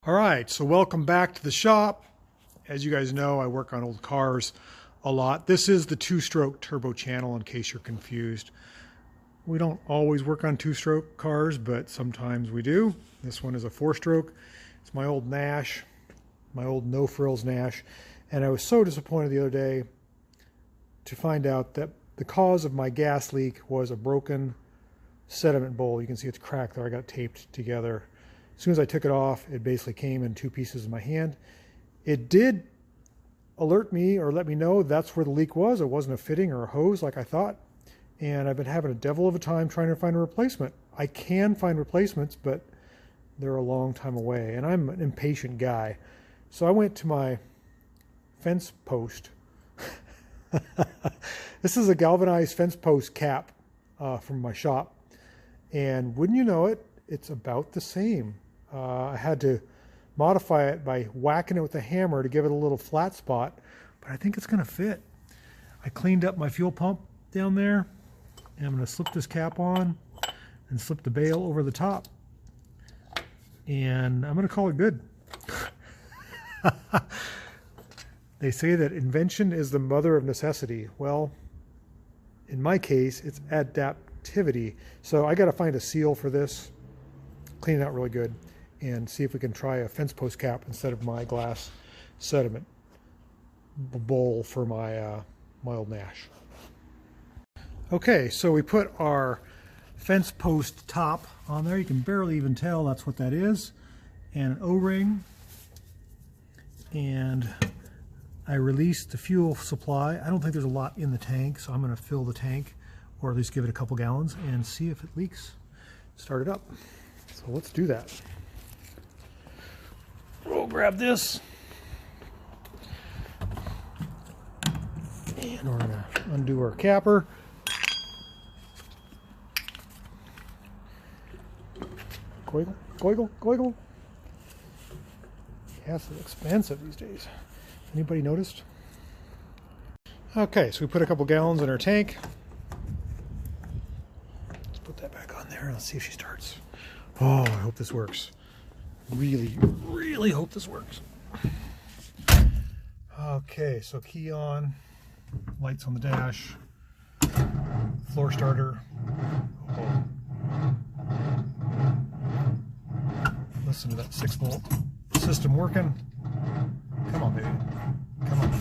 All right, so welcome back to the shop. As you guys know, I work on old cars a lot. This is the two-stroke turbo channel, in case you're confused. We don't always work on two-stroke cars, but sometimes we do. This one is a four-stroke. It's my old Nash, my old no-frills Nash. And I was so disappointed the other day to find out that the cause of my gas leak was a broken sediment bowl. You can see it's cracked there. I got it taped together. As soon as I took it off, it basically came in two pieces in my hand. It did alert me or let me know that's where the leak was. It wasn't a fitting or a hose like I thought. And I've been having a devil of a time trying to find a replacement. I can find replacements, but they're a long time away. And I'm an impatient guy. So I went to my fence post. This is a galvanized fence post cap from my shop. And wouldn't you know it, it's about the same. I had to modify it by whacking it with a hammer to give it a little flat spot, but I think it's going to fit. I cleaned up my fuel pump down there, and I'm going to slip this cap on and slip the bail over the top, and I'm going to call it good. They say that invention is the mother of necessity. Well, in my case, it's adaptivity. So I got to find a seal for this, clean it out really good, and see if we can try a fence post cap instead of my glass sediment bowl for my my old Nash. Okay, so we put our fence post top on there. You can barely even tell that's what that is, and an O-ring, and I released the fuel supply. I don't think there's a lot in the tank, so I'm going to fill the tank, or at least give it a couple gallons and see if it leaks. Start it up. So let's do that. We'll grab this, and we're going to undo our capper. Goigle, goigle, goigle. Gas is expensive these days. Anybody noticed? Okay, so we put a couple gallons in our tank. Let's put that back on there. Let's see if she starts. Oh, I hope this works. Really, really hope this works. Okay, so key on, lights on the dash, floor starter. Oh. Listen to that 6-volt system working. Come on, baby. Come on.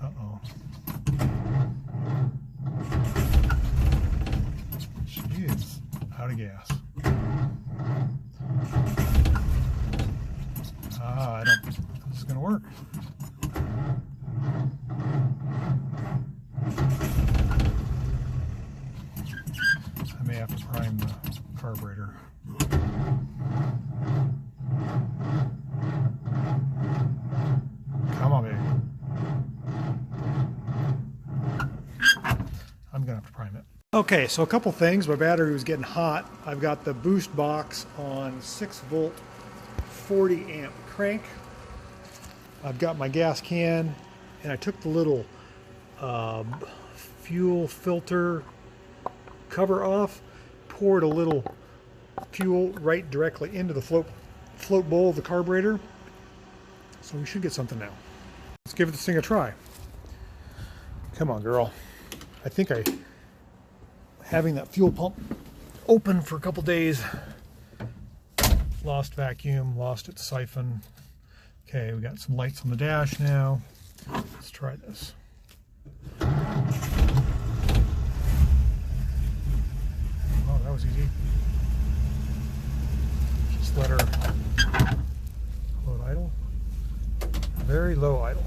Uh-oh. She is out of gas. I don't think this is going to work. I may have to prime the carburetor. Come on, baby. I'm going to have to prime it. Okay, so a couple things. My battery was getting hot. I've got the boost box on 6-volt 40 amp crank. I've got my gas can, and I took the little fuel filter cover off, poured a little fuel right directly into the float bowl of the carburetor. So we should get something now. Let's give this thing a try. Come on, girl. I think having that fuel pump open for a couple days, lost vacuum, lost its siphon. Okay, we got some lights on the dash now. Let's try this. Oh, that was easy. Just let her load idle. Very low idle.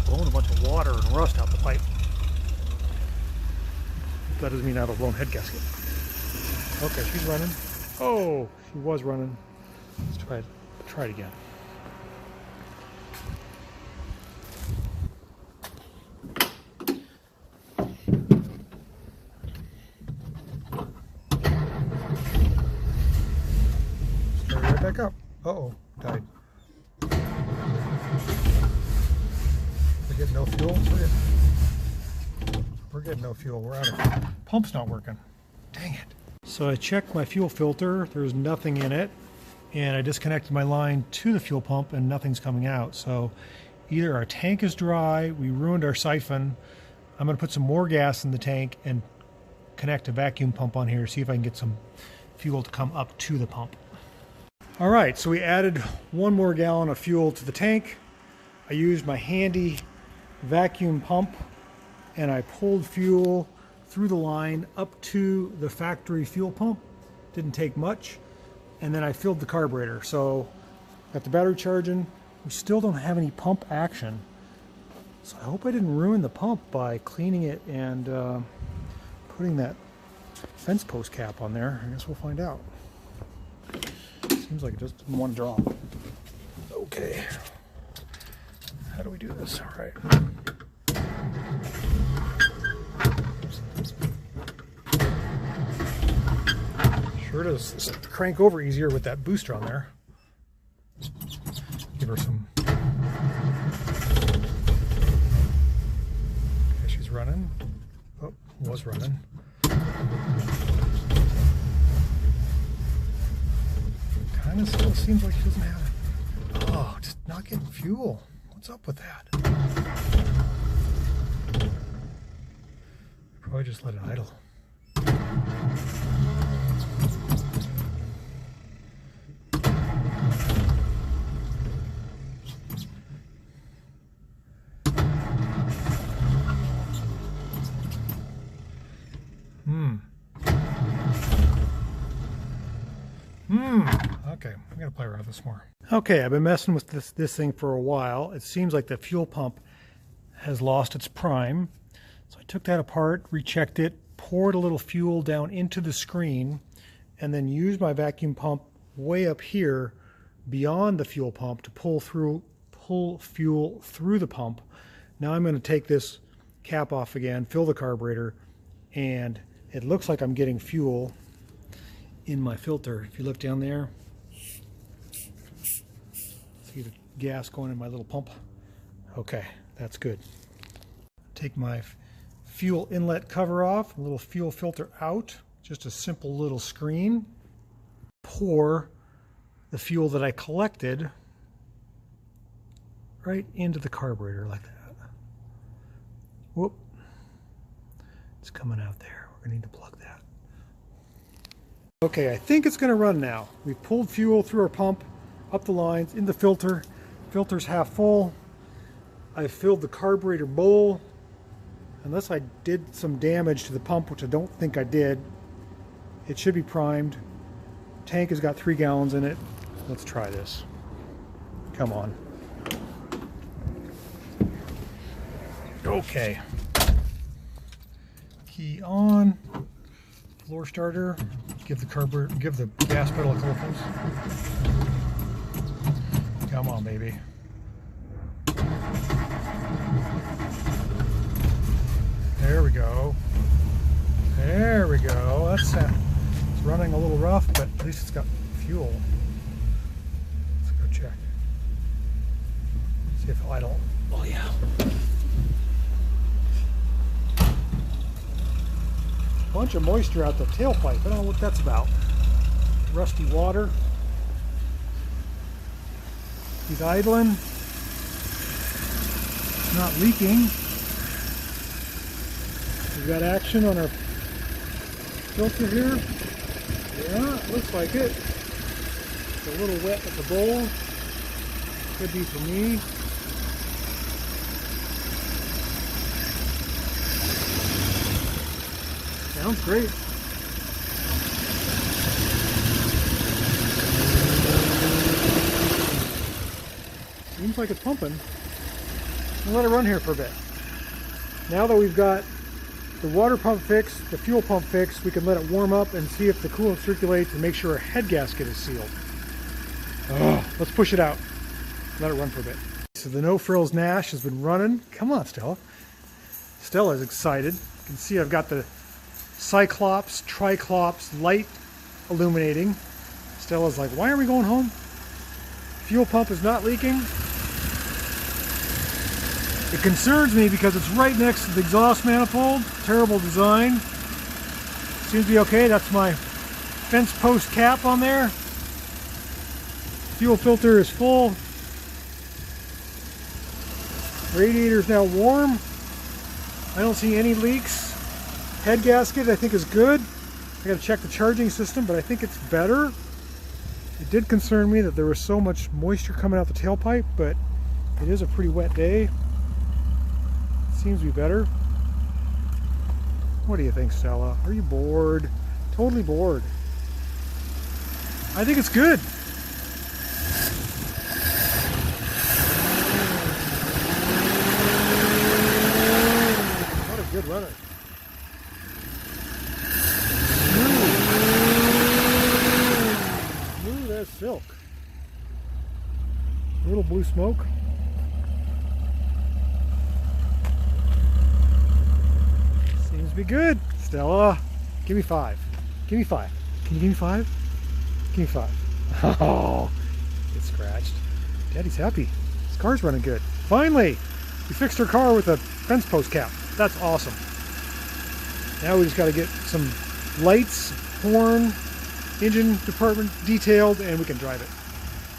Blowing a bunch of water and rust out the pipe. That doesn't mean I have a blown head gasket. Okay, she's running. Oh, she was running. Let's try it again. Start right back up. Uh-oh, died. I get no fuel. we're getting no fuel. We're out of pump's not working. Dang it. So I checked my fuel filter. There's nothing in it. And I disconnected my line to the fuel pump and nothing's coming out. So either our tank is dry, we ruined our siphon. I'm going to put some more gas in the tank and connect a vacuum pump on here, see if I can get some fuel to come up to the pump. All right, so we added 1 more gallon of fuel to the tank. I used my handy vacuum pump and I pulled fuel through the line up to the factory fuel pump. Didn't take much. And then I filled the carburetor. So got the battery charging. We still don't have any pump action. So I hope I didn't ruin the pump by cleaning it and putting that fence post cap on there. I guess we'll find out. Seems like it just doesn't want to draw. Okay. How do we do this? All right. Sure does crank over easier with that booster on there. Give her some. Okay, she's running. Oh, was running. Kind of still seems like she doesn't have it. Oh, just not getting fuel. What's up with that? Probably just let it idle. Okay, I'm gonna play around with this more. Okay, I've been messing with this thing for a while. It seems like the fuel pump has lost its prime. So I took that apart, rechecked it, poured a little fuel down into the screen, and then used my vacuum pump way up here beyond the fuel pump to pull fuel through the pump. Now I'm going to take this cap off again, fill the carburetor, and it looks like I'm getting fuel in my filter. If you look down there, see the gas going in my little pump. Okay, that's good. Take my fuel inlet cover off, a little fuel filter out, just a simple little screen. Pour the fuel that I collected right into the carburetor like that. Whoop. It's coming out there. We're going to need to plug that. Okay, I think it's going to run now. We've pulled fuel through our pump, up the lines, in the filter. Filter's half full. I've filled the carburetor bowl. Unless I did some damage to the pump, which I don't think I did, it should be primed. Tank has got 3 gallons in it. Let's try this. Come on. Okay. Key on. Floor starter. Give the gas pedal a couple pumps. Come on, baby. There we go. There we go. That's it's running a little rough, but at least it's got fuel. Let's go check. See if it'll idle. Oh yeah. Bunch of moisture out the tailpipe. I don't know what that's about. Rusty water. He's idling. It's not leaking. We've got action on our filter here. Yeah, it looks like it. It's a little wet at the bowl. Could be for me. Sounds great. Seems like it's pumping. We'll let it run here for a bit. Now that we've got the water pump fixed, the fuel pump fixed, we can let it warm up and see if the coolant circulates and make sure our head gasket is sealed. Let's push it out. Let it run for a bit. So the No Frills Nash has been running. Come on, Stella. Stella's excited. You can see I've got the Cyclops, Triclops light illuminating. Stella's like, why are we going home? Fuel pump is not leaking. It concerns me because it's right next to the exhaust manifold. Terrible design. Seems to be okay. That's my fence post cap on there. Fuel filter is full. Radiator is now warm. I don't see any leaks. Head gasket I think is good. I gotta check the charging system, but I think it's better. It did concern me that there was so much moisture coming out the tailpipe, but it is a pretty wet day. Seems to be better. What do you think, Stella? Are you bored? Totally bored. I think it's good. What a good runner. Smooth as silk. A little blue smoke. Seems to be good. Stella, give me 5. Give me 5. Can you give me 5? Give me 5. Oh, get scratched. Daddy's happy. His car's running good. Finally, we fixed our car with a fence post cap. That's awesome. Now we just got to get some lights, horn, engine department detailed, and we can drive it.